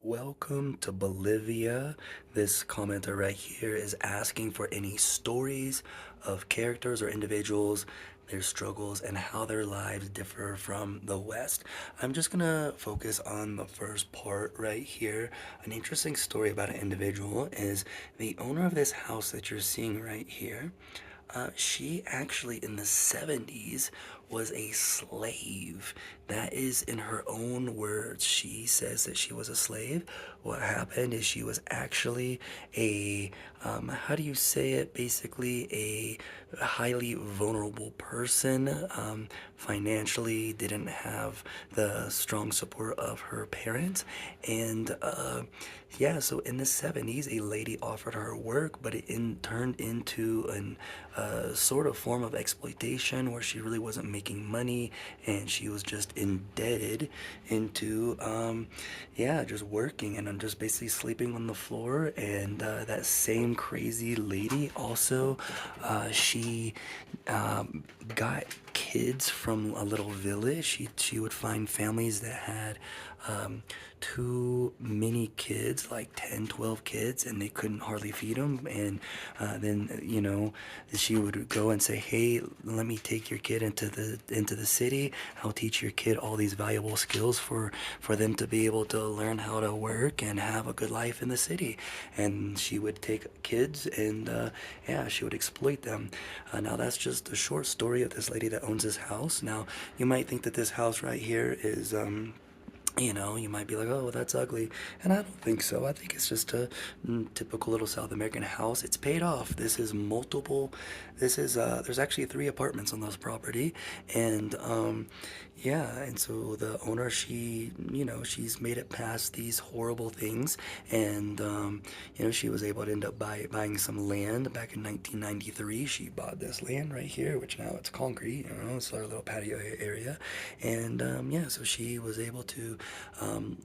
Welcome to Bolivia. This commenter right here is asking for any stories of characters or individuals, their struggles, and how their lives differ from the West. I'm just gonna focus on the first part right here. An interesting story about an individual is the owner of this house that you're seeing right here. She actually in the 70s was a slave. That is in her own words. She says that she was a slave. What happened is she was actually a, how do you say it? Basically, a highly vulnerable person. Financially, didn't have the strong support of her parents. And yeah, so in the 70s, a lady offered her work, but turned into an sort of form of exploitation where she really wasn't making money and she was just indebted into, yeah, just working and just basically sleeping on the floor. And that same crazy lady also, she got kids from a little village. She would find families that had too many kids, like 10, 12 kids, and they couldn't hardly feed them. And then, she would go and say, hey, let me take your kid into the city. I'll teach your kid all these valuable skills for them to be able to learn how to work and have a good life in the city. And she would take kids and yeah, she would exploit them. Now that's just a short story of this lady that owns this house. Now you might think that this house right here is you might be like, oh, that's ugly. And I don't think so. I think it's just a typical little South American house. It's paid off. There's actually three apartments on this property. And, yeah, and so the owner, she's made it past these horrible things. And, she was able to end up buying some land back in 1993. She bought this land right here, which now it's concrete, it's our little patio area. And, yeah, so she was able to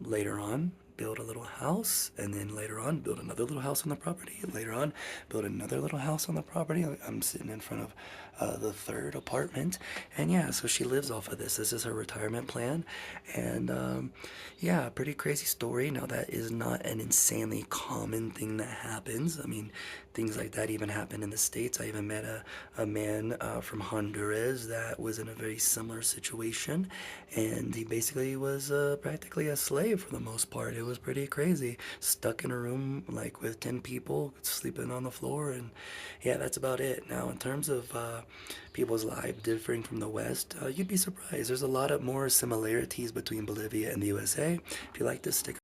later on build a little house, and then later on build another little house on the property, and later on build another little house on the property. I'm sitting in front of the third apartment, and yeah, so she lives off of this is her retirement plan. And yeah, pretty crazy story. Now that is not an insanely common thing that happens. I mean, things like that even happen in the States. I even met a man from Honduras that was in a very similar situation, and he basically was practically a slave for the most part. It was pretty crazy. Stuck in a room like with 10 people, sleeping on the floor, and yeah, that's about it. Now, in terms of people's lives differing from the West, you'd be surprised. There's a lot of more similarities between Bolivia and the USA. If you like this, stick